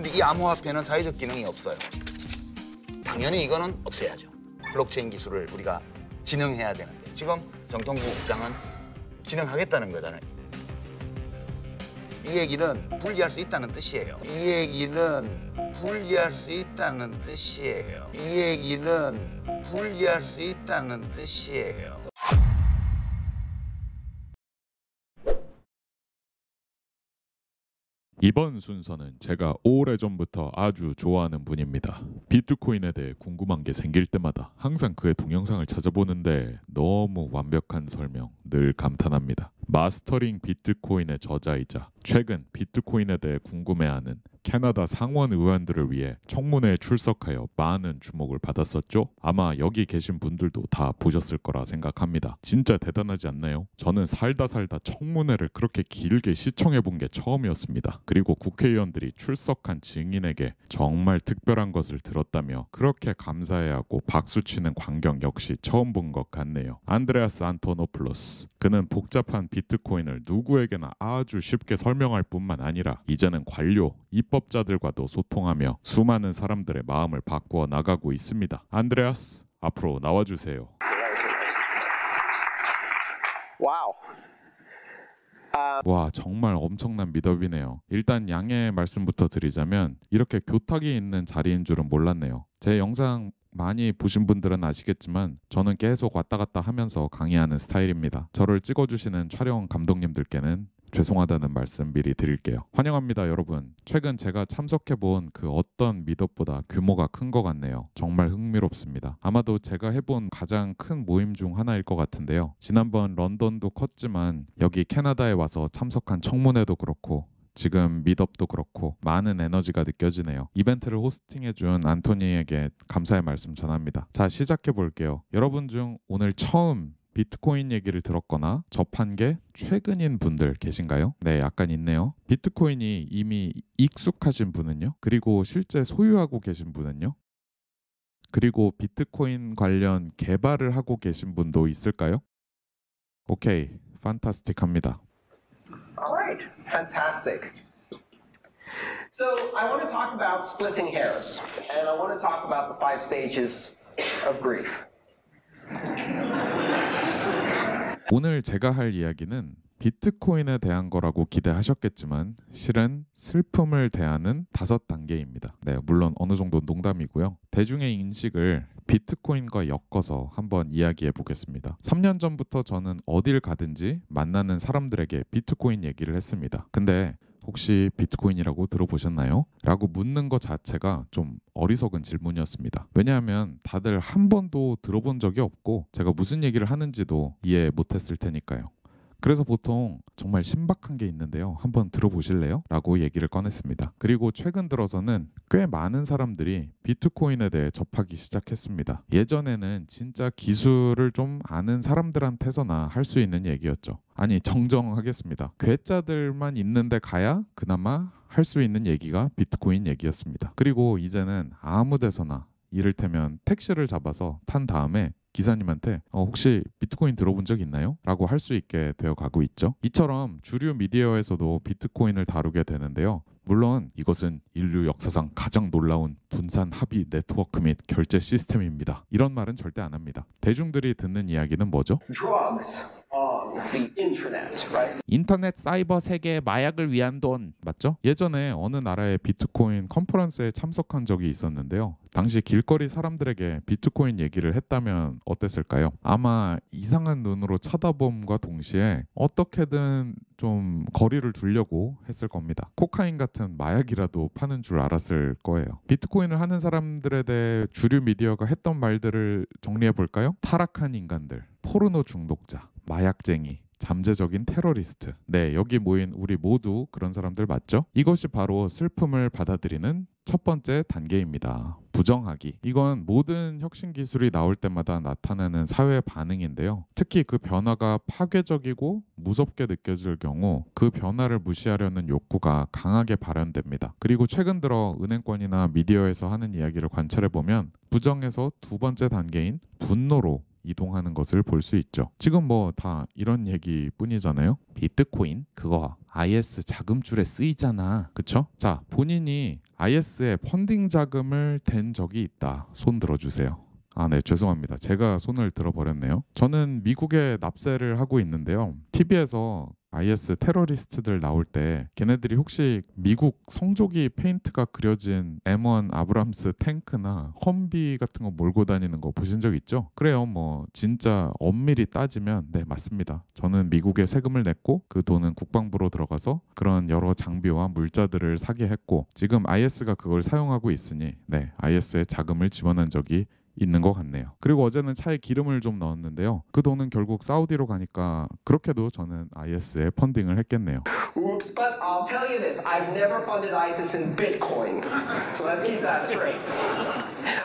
근데 이 암호화폐는 사회적 기능이 없어요. 당연히 이거는 없애야죠. 블록체인 기술을 우리가 진흥해야 되는데 지금 정통부 국장은 진흥하겠다는 거잖아요. 이 얘기는 분리할 수 있다는 뜻이에요. 이 얘기는 분리할 수 있다는 뜻이에요. 이 얘기는 분리할 수 있다는 뜻이에요. 이번 순서는 제가 오래전부터 아주 좋아하는 분입니다. 비트코인에 대해 궁금한 게 생길 때마다 항상 그의 동영상을 찾아보는데 너무 완벽한 설명 늘 감탄합니다. 마스터링 비트코인의 저자이자 최근 비트코인에 대해 궁금해하는 캐나다 상원 의원들을 위해 청문회에 출석하여 많은 주목을 받았었죠. 아마 여기 계신 분들도 다 보셨을 거라 생각합니다. 진짜 대단하지 않나요? 저는 살다 청문회를 그렇게 길게 시청해 본 게 처음이었습니다. 그리고 국회의원들이 출석한 증인에게 정말 특별한 것을 들었다며 그렇게 감사해하고 박수치는 광경 역시 처음 본 것 같네요. 안드레아스 안토노플로스. 그는 복잡한 비트코인을 누구에게나 아주 쉽게 설명할 뿐만 아니라 이제는 관료, 입법자들과도 소통하며 수많은 사람들의 마음을 바꾸어 나가고 있습니다. 안드레아스, 앞으로 나와주세요. 와우. 와, 정말 엄청난 미덕이네요. 일단 양해 말씀부터 드리자면 이렇게 교탁이 있는 자리인 줄은 몰랐네요. 제 영상 많이 보신 분들은 아시겠지만 저는 계속 왔다 갔다 하면서 강의하는 스타일입니다. 저를 찍어주시는 촬영 감독님들께는 죄송하다는 말씀 미리 드릴게요. 환영합니다, 여러분. 최근 제가 참석해본 그 어떤 미덕보다 규모가 큰 것 같네요. 정말 흥미롭습니다. 아마도 제가 해본 가장 큰 모임 중 하나일 것 같은데요. 지난번 런던도 컸지만 여기 캐나다에 와서 참석한 청문회도 그렇고 지금 미덥도 그렇고 많은 에너지가 느껴지네요. 이벤트를 호스팅해준 안토니에게 감사의 말씀 전합니다. 자, 시작해 볼게요. 여러분 중 오늘 처음 비트코인 얘기를 들었거나 접한 게 최근인 분들 계신가요? 네, 약간 있네요. 비트코인이 이미 익숙하신 분은요? 그리고 실제 소유하고 계신 분은요? 그리고 비트코인 관련 개발을 하고 계신 분도 있을까요? 오케이, 판타스틱합니다. All right, fantastic. So I want to talk about splitting hairs, and I want to talk about the 5 stages of grief. 오늘 제가 할 이야기는 비트코인에 대한 거라고 기대하셨겠지만 실은 슬픔을 대하는 5단계입니다. 네, 물론 어느 정도 농담이고요. 대중의 인식을 비트코인과 엮어서 한번 이야기해 보겠습니다. 3년 전부터 저는 어딜 가든지 만나는 사람들에게 비트코인 얘기를 했습니다. 근데 혹시 비트코인이라고 들어보셨나요? 라고 묻는 것 자체가 좀 어리석은 질문이었습니다. 왜냐하면 다들 한 번도 들어본 적이 없고 제가 무슨 얘기를 하는지도 이해 못했을 테니까요. 그래서 보통 정말 신박한 게 있는데요. 한번 들어보실래요? 라고 얘기를 꺼냈습니다. 그리고 최근 들어서는 꽤 많은 사람들이 비트코인에 대해 접하기 시작했습니다. 예전에는 진짜 기술을 좀 아는 사람들한테서나 할 수 있는 얘기였죠. 아니, 정정하겠습니다. 괴짜들만 있는데 가야 그나마 할 수 있는 얘기가 비트코인 얘기였습니다. 그리고 이제는 아무 데서나 이를테면 택시를 잡아서 탄 다음에 기사님한테 혹시 비트코인 들어본 적 있나요? 라고 할 수 있게 되어 가고 있죠. 이처럼 주류 미디어에서도 비트코인을 다루게 되는데요. 물론 이것은 인류 역사상 가장 놀라운 분산 합의 네트워크 및 결제 시스템입니다. 이런 말은 절대 안 합니다. 대중들이 듣는 이야기는 뭐죠? Drugs on the internet, right? 인터넷 사이버 세계의 마약을 위한 돈, 맞죠? 예전에 어느 나라의 비트코인 컨퍼런스에 참석한 적이 있었는데요. 당시 길거리 사람들에게 비트코인 얘기를 했다면 어땠을까요? 아마 이상한 눈으로 쳐다봄과 동시에 어떻게든 좀 거리를 두려고 했을 겁니다. 코카인 같은 마약이라도 파는 줄 알았을 거예요. 비트코인을 하는 사람들에 대해 주류 미디어가 했던 말들을 정리해 볼까요? 타락한 인간들, 포르노 중독자, 마약쟁이, 잠재적인 테러리스트. 네, 여기 모인 우리 모두 그런 사람들 맞죠? 이것이 바로 슬픔을 받아들이는 첫 번째 단계입니다. 부정하기. 이건 모든 혁신 기술이 나올 때마다 나타나는 사회 반응인데요. 특히 그 변화가 파괴적이고 무섭게 느껴질 경우 그 변화를 무시하려는 욕구가 강하게 발현됩니다. 그리고 최근 들어 은행권이나 미디어에서 하는 이야기를 관찰해보면 부정에서 두 번째 단계인 분노로 이동하는 것을 볼 수 있죠. 지금 뭐 다 이런 얘기뿐이잖아요. 비트코인 그거 IS 자금줄에 쓰이잖아. 그쵸? 자, 본인이 IS에 펀딩 자금을 댄 적이 있다. 손 들어주세요. 아, 네, 죄송합니다. 제가 손을 들어버렸네요. 저는 미국에 납세를 하고 있는데요. TV에서 IS 테러리스트들 나올 때 걔네들이 혹시 미국 성조기 페인트가 그려진 M1 아브람스 탱크나 험비 같은 거 몰고 다니는 거 보신 적 있죠? 그래요. 뭐 진짜 엄밀히 따지면 네, 맞습니다. 저는 미국에 세금을 냈고 그 돈은 국방부로 들어가서 그런 여러 장비와 물자들을 사게 했고 지금 IS가 그걸 사용하고 있으니 네, IS에 자금을 지원한 적이 있는 것 같네요. 그리고 어제는 차에 기름을 좀 넣었는데요. 그 돈은 결국 사우디로 가니까 그렇게도 저는 IS에 펀딩을 했겠네요. Oops, but I'll tell you this, I've never funded ISIS in Bitcoin. So let's keep that straight.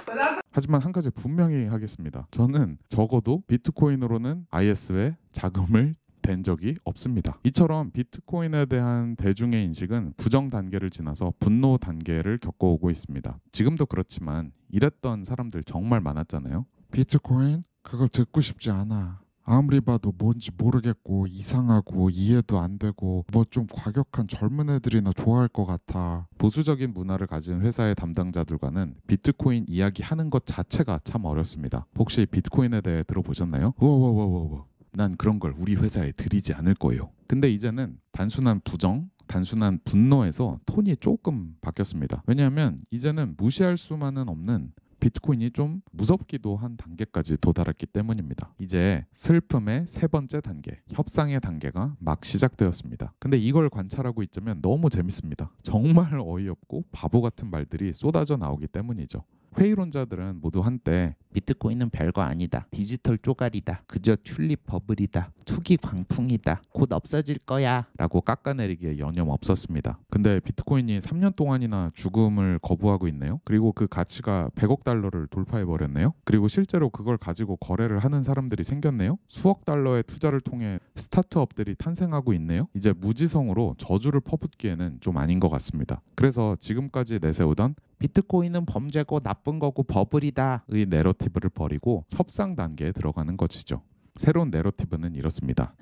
But that's 하지만 한 가지 분명히 하겠습니다. 저는 적어도 비트코인으로는 IS에 자금을 된 적이 없습니다. 이처럼 비트코인에 대한 대중의 인식은 부정 단계를 지나서 분노 단계를 겪어오고 있습니다. 지금도 그렇지만 이랬던 사람들 정말 많았잖아요. 비트코인? 그거 듣고 싶지 않아. 아무리 봐도 뭔지 모르겠고 이상하고 이해도 안 되고 뭐 좀 과격한 젊은 애들이나 좋아할 것 같아. 보수적인 문화를 가진 회사의 담당자들과는 비트코인 이야기하는 것 자체가 참 어렵습니다. 혹시 비트코인에 대해 들어보셨나요? 워워워워워. 난 그런 걸 우리 회사에 드리지 않을 거예요. 근데 이제는 단순한 부정, 단순한 분노에서 톤이 조금 바뀌었습니다. 왜냐하면 이제는 무시할 수만은 없는 비트코인이 좀 무섭기도 한 단계까지 도달했기 때문입니다. 이제 슬픔의 세 번째 단계, 협상의 단계가 막 시작되었습니다. 근데 이걸 관찰하고 있자면 너무 재밌습니다. 정말 어이없고 바보 같은 말들이 쏟아져 나오기 때문이죠. 회의론자들은 모두 한때 비트코인은 별거 아니다. 디지털 쪼가리다. 그저 튤립 버블이다. 투기 광풍이다. 곧 없어질 거야. 라고 깎아내리기에 여념 없었습니다. 근데 비트코인이 3년 동안이나 죽음을 거부하고 있네요. 그리고 그 가치가 100억 달러를 돌파해버렸네요. 그리고 실제로 그걸 가지고 거래를 하는 사람들이 생겼네요. 수억 달러의 투자를 통해 스타트업들이 탄생하고 있네요. 이제 무지성으로 저주를 퍼붓기에는 좀 아닌 것 같습니다. 그래서 지금까지 내세우던 비트코인은 범죄고 나쁜 거고 버블이다. 의 내러티브를 버리고 협상 단계에 들어가는 것이죠. 새로운 내러티브는 이렇습니다.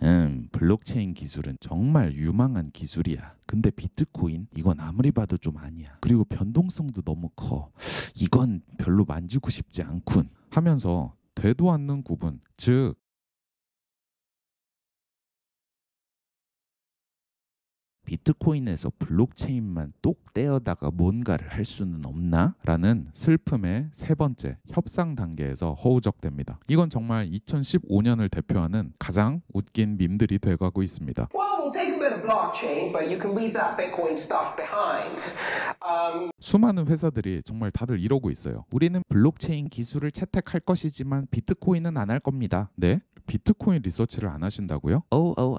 블록체인 기술은 정말 유망한 기술이야. 근데 비트코인 이건 아무리 봐도 좀 아니야. 그리고 변동성도 너무 커. 이건 별로 만지고 싶지 않군. 하면서 되도 않는 구분, 즉 비트코인에서 블록체인만 똑 떼어다가 뭔가를 할 수는 없나? 라는 슬픔의 세 번째 협상 단계에서 허우적됩니다. 이건 정말 2015년을 대표하는 가장 웃긴 밈들이 돼가고 있습니다. Well, we'll take a bit of blockchain, but you can leave that Bitcoin stuff behind. 수많은 회사들이 정말 다들 이러고 있어요. 우리는 블록체인 기술을 채택할 것이지만 비트코인은 안 할 겁니다. 네? 비트코인 리서치를 안 하신다고요?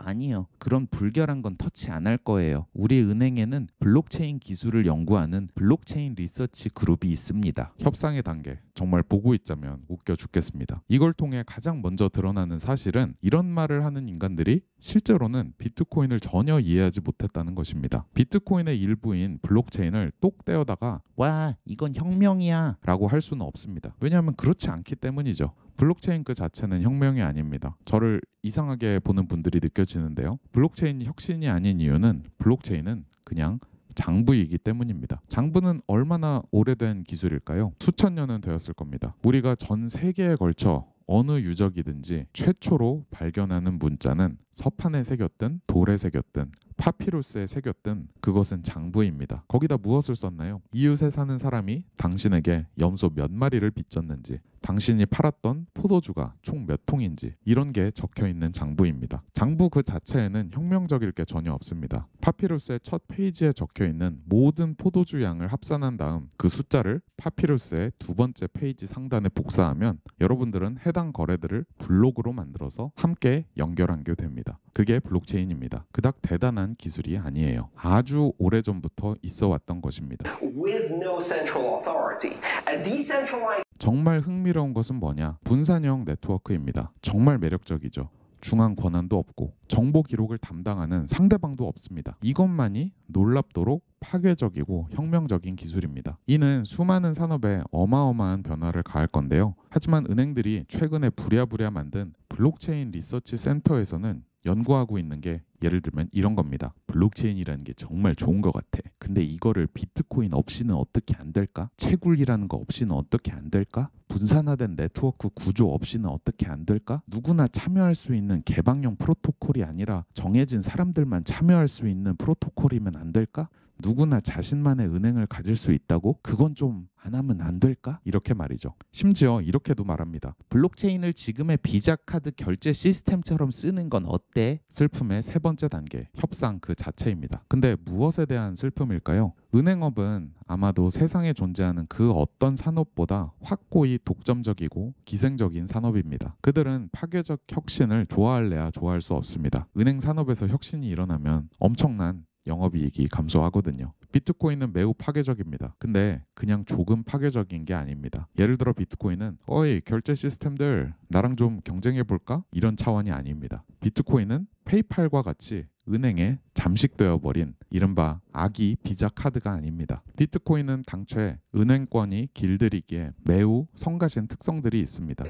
아니요. 그런 불결한 건 터치 안 할 거예요. 우리 은행에는 블록체인 기술을 연구하는 블록체인 리서치 그룹이 있습니다. 협상의 단계 정말 보고 있자면 웃겨 죽겠습니다. 이걸 통해 가장 먼저 드러나는 사실은 이런 말을 하는 인간들이 실제로는 비트코인을 전혀 이해하지 못했다는 것입니다. 비트코인의 일부인 블록체인을 똑 떼어다가 와, 이건 혁명이야 라고 할 수는 없습니다. 왜냐하면 그렇지 않기 때문이죠. 블록체인 그 자체는 혁명이 아닙니다. 저를 이상하게 보는 분들이 느껴지는데요. 블록체인이 혁신이 아닌 이유는 블록체인은 그냥 장부이기 때문입니다. 장부는 얼마나 오래된 기술일까요? 수천 년은 되었을 겁니다. 우리가 전 세계에 걸쳐 어느 유적이든지 최초로 발견하는 문자는 서판에 새겼든 돌에 새겼든 파피루스에 새겼든 그것은 장부입니다. 거기다 무엇을 썼나요? 이웃에 사는 사람이 당신에게 염소 몇 마리를 빚졌는지, 당신이 팔았던 포도주가 총 몇 통인지 이런 게 적혀 있는 장부입니다. 장부 그 자체에는 혁명적일 게 전혀 없습니다. 파피루스의 첫 페이지에 적혀 있는 모든 포도주 양을 합산한 다음 그 숫자를 파피루스의 두 번째 페이지 상단에 복사하면 여러분들은 해당 거래들을 블록으로 만들어서 함께 연결한게 됩니다. 그게 블록체인입니다. 그닥 대단한 기술이 아니에요. 아주 오래전부터 있어 왔던 것입니다. With no central authority. A decentralized 정말 흥미로운 것은 뭐냐? 분산형 네트워크입니다. 정말 매력적이죠. 중앙 권한도 없고 정보 기록을 담당하는 상대방도 없습니다. 이것만이 놀랍도록 파괴적이고 혁명적인 기술입니다. 이는 수많은 산업에 어마어마한 변화를 가할 건데요. 하지만 은행들이 최근에 부랴부랴 만든 블록체인 리서치 센터에서는 연구하고 있는 게 예를 들면 이런 겁니다. 블록체인이라는 게 정말 좋은 것 같아. 근데 이거를 비트코인 없이는 어떻게 안 될까? 채굴이라는 거 없이는 어떻게 안 될까? 분산화된 네트워크 구조 없이는 어떻게 안 될까? 누구나 참여할 수 있는 개방형 프로토콜이 아니라 정해진 사람들만 참여할 수 있는 프로토콜이면 안 될까? 누구나 자신만의 은행을 가질 수 있다고? 그건 좀 안 하면 안 될까? 이렇게 말이죠. 심지어 이렇게도 말합니다. 블록체인을 지금의 비자 카드 결제 시스템처럼 쓰는 건 어때? 슬픔의 세 번째 단계, 협상 그 자체입니다. 근데 무엇에 대한 슬픔일까요? 은행업은 아마도 세상에 존재하는 그 어떤 산업보다 확고히 독점적이고 기생적인 산업입니다. 그들은 파괴적 혁신을 좋아할래야 좋아할 수 없습니다. 은행 산업에서 혁신이 일어나면 엄청난 영업이익이 감소하거든요. 비트코인은 매우 파괴적입니다. 근데 그냥 조금 파괴적인 게 아닙니다. 예를 들어 비트코인은 어이 결제 시스템들 나랑 좀 경쟁해볼까? 이런 차원이 아닙니다. 비트코인은 페이팔과 같이 은행에 잠식되어 버린 이른바 아기 비자 카드가 아닙니다. 비트코인은 당초에 은행권이 길들이기에 매우 성가신 특성들이 있습니다.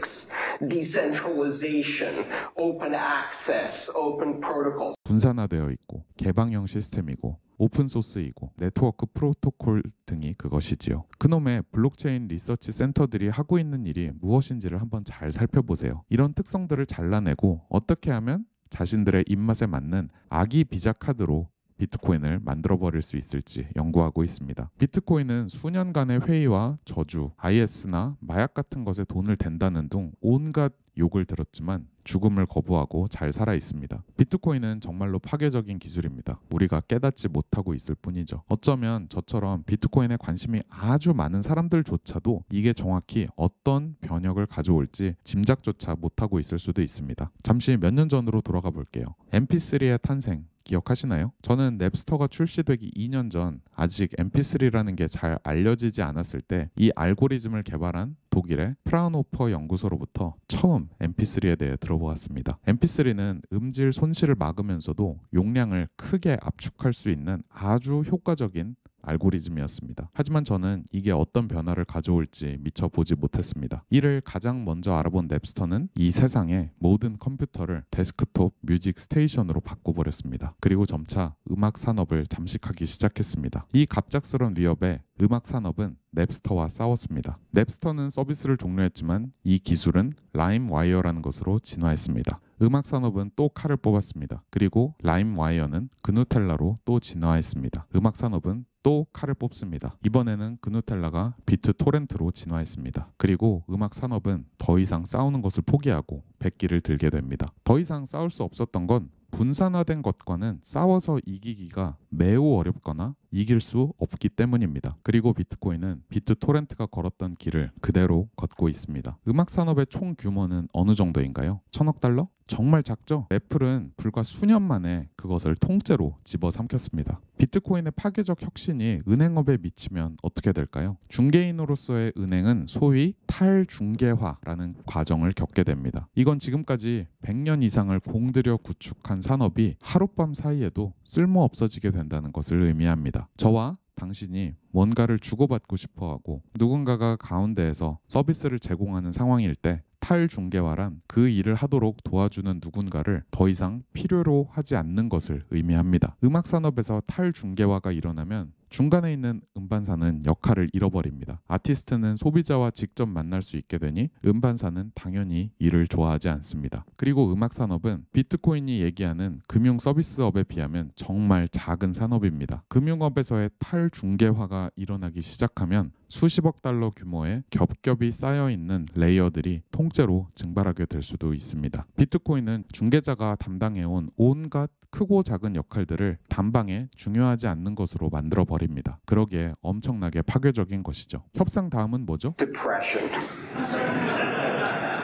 Decentralization, open access, open protocols. 분산화되어 있고 개방형 시스템이고 오픈소스이고 네트워크 프로토콜 등이 그것이지요. 그놈의 블록체인 리서치 센터들이 하고 있는 일이 무엇인지를 한번 잘 살펴보세요. 이런 특성들을 잘라내고 어떻게 하면 자신들의 입맛에 맞는 아기 비자 카드로 비트코인을 만들어버릴 수 있을지 연구하고 있습니다. 비트코인은 수년간의 회의와 저주, IS나 마약 같은 것에 돈을 댄다는 등 온갖 욕을 들었지만 죽음을 거부하고 잘 살아 있습니다. 비트코인은 정말로 파괴적인 기술입니다. 우리가 깨닫지 못하고 있을 뿐이죠. 어쩌면 저처럼 비트코인에 관심이 아주 많은 사람들조차도 이게 정확히 어떤 변혁을 가져올지 짐작조차 못하고 있을 수도 있습니다. 잠시 몇 년 전으로 돌아가 볼게요. MP3의 탄생 기억하시나요? 저는 넵스터가 출시되기 2년 전 아직 MP3라는 게 잘 알려지지 않았을 때 이 알고리즘을 개발한 독일의 프라운호퍼 연구소로부터 처음 MP3에 대해 들어보았습니다. MP3는 음질 손실을 막으면서도 용량을 크게 압축할 수 있는 아주 효과적인 알고리즘이었습니다. 하지만 저는 이게 어떤 변화를 가져올지 미처 보지 못했습니다. 이를 가장 먼저 알아본 넵스터는 이 세상의 모든 컴퓨터를 데스크톱 뮤직 스테이션으로 바꿔버렸습니다. 그리고 점차 음악 산업을 잠식하기 시작했습니다. 이 갑작스러운 위협에 음악 산업은 넵스터와 싸웠습니다. 넵스터는 서비스를 종료했지만 이 기술은 라임와이어라는 것으로 진화했습니다. 음악 산업은 또 칼을 뽑았습니다. 그리고 라임와이어는 그누텔라로 또 진화했습니다. 음악 산업은 또 칼을 뽑습니다. 이번에는 그누텔라가 비트토렌트로 진화했습니다. 그리고 음악 산업은 더 이상 싸우는 것을 포기하고 백기를 들게 됩니다. 더 이상 싸울 수 없었던 건 분산화된 것과는 싸워서 이기기가 매우 어렵거나 이길 수 없기 때문입니다. 그리고 비트코인은 비트토렌트가 걸었던 길을 그대로 걷고 있습니다. 음악 산업의 총 규모는 어느 정도인가요? 1000억 달러? 정말 작죠? 애플은 불과 수년 만에 그것을 통째로 집어삼켰습니다. 비트코인의 파괴적 혁신이 은행업에 미치면 어떻게 될까요? 중개인으로서의 은행은 소위 탈중개화라는 과정을 겪게 됩니다. 이건 지금까지 100년 이상을 공들여 구축한 산업이 하룻밤 사이에도 쓸모 없어지게 된다는 것을 의미합니다. 저와 당신이 뭔가를 주고받고 싶어하고 누군가가 가운데에서 서비스를 제공하는 상황일 때 탈중개화란 그 일을 하도록 도와주는 누군가를 더 이상 필요로 하지 않는 것을 의미합니다. 음악 산업에서 탈중개화가 일어나면 중간에 있는 음반사는 역할을 잃어버립니다. 아티스트는 소비자와 직접 만날 수 있게 되니 음반사는 당연히 이를 좋아하지 않습니다. 그리고 음악 산업은 비트코인이 얘기하는 금융 서비스업에 비하면 정말 작은 산업입니다. 금융업에서의 탈중개화가 일어나기 시작하면 수십억 달러 규모의 겹겹이 쌓여있는 레이어들이 통째로 증발하게 될 수도 있습니다. 비트코인은 중개자가 담당해온 온갖 크고 작은 역할들을 단방에 중요하지 않는 것으로 만들어 버립니다. 그러기에 엄청나게 파괴적인 것이죠. 협상 다음은 뭐죠? Depression.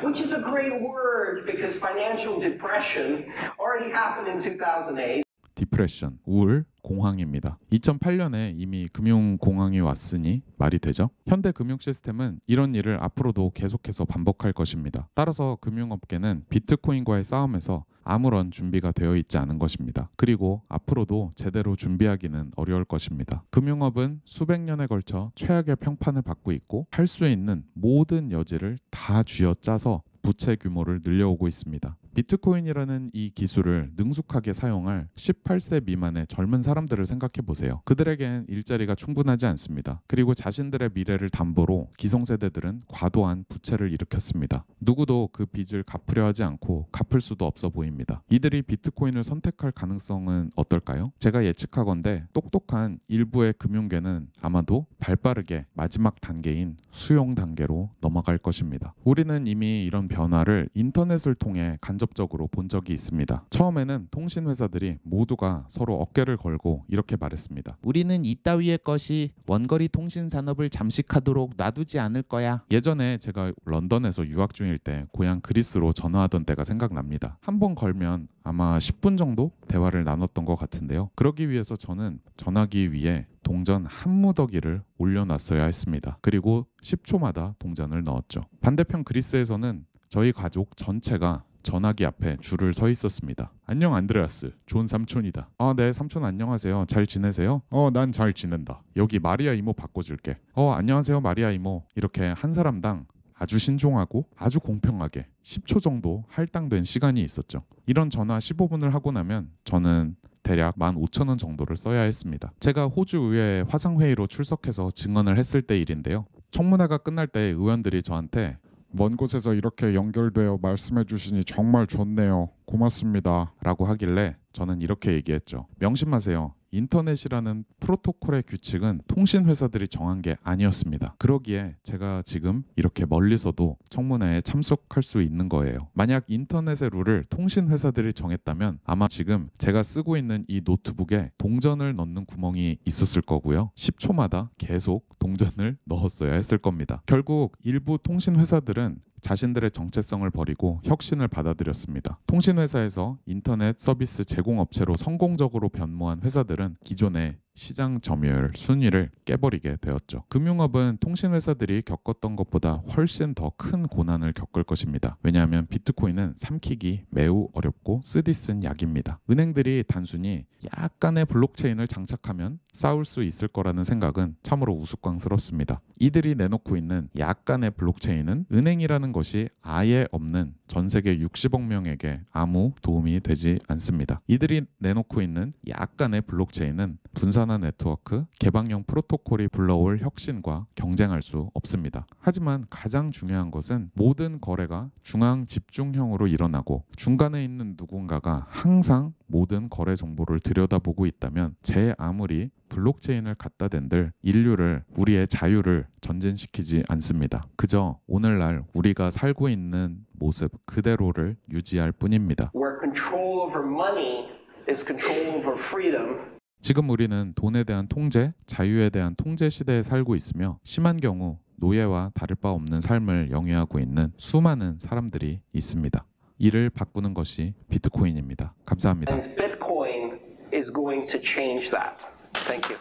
Which is a great word because financial depression already happened in 2008. 디프레션, 우울, 공황입니다. 2008년에 이미 금융공황이 왔으니 말이 되죠. 현대 금융 시스템은 이런 일을 앞으로도 계속해서 반복할 것입니다. 따라서 금융업계는 비트코인과의 싸움에서 아무런 준비가 되어 있지 않은 것입니다. 그리고 앞으로도 제대로 준비하기는 어려울 것입니다. 금융업은 수백 년에 걸쳐 최악의 평판을 받고 있고 할 수 있는 모든 여지를 다 쥐어짜서 부채 규모를 늘려오고 있습니다. 비트코인이라는 이 기술을 능숙하게 사용할 18세 미만의 젊은 사람들을 생각해 보세요. 그들에겐 일자리가 충분하지 않습니다. 그리고 자신들의 미래를 담보로 기성세대들은 과도한 부채를 일으켰습니다. 누구도 그 빚을 갚으려 하지 않고 갚을 수도 없어 보입니다. 이들이 비트코인을 선택할 가능성은 어떨까요? 제가 예측하건대 똑똑한 일부의 금융계는 아마도 발빠르게 마지막 단계인 수용 단계로 넘어갈 것입니다. 우리는 이미 이런 변화를 인터넷을 통해 간접적으로 본 적이 있습니다. 처음에는 통신회사들이 모두가 서로 어깨를 걸고 이렇게 말했습니다. 우리는 이따위의 것이 원거리 통신 산업을 잠식하도록 놔두지 않을 거야. 예전에 제가 런던에서 유학 중일 때 고향 그리스로 전화하던 때가 생각납니다. 한 번 걸면 아마 10분 정도 대화를 나눴던 것 같은데요. 그러기 위해서 저는 전화기 위에 동전 한 무더기를 올려놨어야 했습니다. 그리고 10초마다 동전을 넣었죠. 반대편 그리스에서는 저희 가족 전체가 전화기 앞에 줄을 서 있었습니다. 안녕 안드레아스, 좋은 삼촌이다. 네 삼촌 안녕하세요. 잘 지내세요? 난 잘 지낸다. 여기 마리아 이모 바꿔줄게. 안녕하세요 마리아 이모. 이렇게 한 사람당 아주 신중하고 아주 공평하게 10초 정도 할당된 시간이 있었죠. 이런 전화 15분을 하고 나면 저는 대략 15,000원 정도를 써야 했습니다. 제가 호주 의회 화상회의로 출석해서 증언을 했을 때 일인데요. 청문회가 끝날 때 의원들이 저한테 먼 곳에서 이렇게 연결되어 말씀해 주시니 정말 좋네요. 고맙습니다. 라고 하길래 저는 이렇게 얘기했죠. 명심하세요. 인터넷이라는 프로토콜의 규칙은 통신회사들이 정한 게 아니었습니다. 그러기에 제가 지금 이렇게 멀리서도 청문회에 참석할 수 있는 거예요. 만약 인터넷의 룰을 통신회사들이 정했다면 아마 지금 제가 쓰고 있는 이 노트북에 동전을 넣는 구멍이 있었을 거고요. 10초마다 계속 동전을 넣었어야 했을 겁니다. 결국 일부 통신회사들은 자신들의 정체성을 버리고 혁신을 받아들였습니다. 통신회사에서 인터넷 서비스 제공업체로 성공적으로 변모한 회사들은 기존의 시장 점유율 순위를 깨버리게 되었죠. 금융업은 통신회사들이 겪었던 것보다 훨씬 더 큰 고난을 겪을 것입니다. 왜냐하면 비트코인은 삼키기 매우 어렵고 쓰디쓴 약입니다. 은행들이 단순히 약간의 블록체인을 장착하면 싸울 수 있을 거라는 생각은 참으로 우스꽝스럽습니다. 이들이 내놓고 있는 약간의 블록체인은 은행이라는 것이 아예 없는 전 세계 60억 명에게 아무 도움이 되지 않습니다. 이들이 내놓고 있는 약간의 블록체인은 분산화 네트워크, 개방형 프로토콜이 불러올 혁신과 경쟁할 수 없습니다. 하지만 가장 중요한 것은 모든 거래가 중앙 집중형으로 일어나고 중간에 있는 누군가가 항상 모든 거래 정보를 들여다보고 있다면 제 아무리 블록체인을 갖다 댄들 인류를 우리의 자유를 전진시키지 않습니다. 그저 오늘날 우리가 살고 있는 모습 그대로를 유지할 뿐입니다. Where control over money is control over freedom. 지금 우리는 돈에 대한 통제, 자유에 대한 통제 시대에 살고 있으며 심한 경우 노예와 다를 바 없는 삶을 영위하고 있는 수많은 사람들이 있습니다. 이를 바꾸는 것이 비트코인입니다. 감사합니다. And Bitcoin is going to change that. Thank you.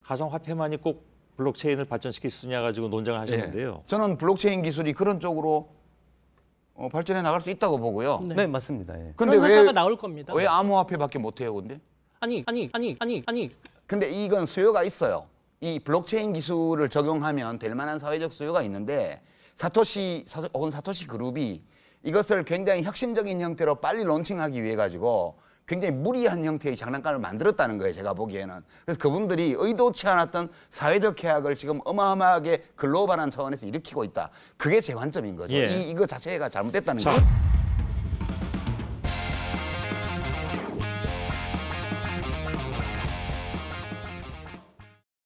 가상화폐만이 꼭 블록체인을 발전시킬 수 있냐 가지고 논쟁을 하시는데요. 저는 블록체인 기술이 그런 쪽으로 발전해 나갈 수 있다고 보고요. 네, 맞습니다. 예. 근데 그런 회사가 나올 겁니다. 왜 암호화폐밖에 못 해요, 근데? 아니. 근데 이건 수요가 있어요. 이 블록체인 기술을 적용하면 될 만한 사회적 수요가 있는데 사토시 그룹이 이것을 굉장히 혁신적인 형태로 빨리 론칭하기 위해 가지고 굉장히 무리한 형태의 장난감을 만들었다는 거예요, 제가 보기에는. 그래서 그분들이 의도치 않았던 사회적 해악을 지금 어마어마하게 글로벌한 차원에서 일으키고 있다. 그게 제 관점인 거죠. 예. 이거 자체가 잘못됐다는 거죠.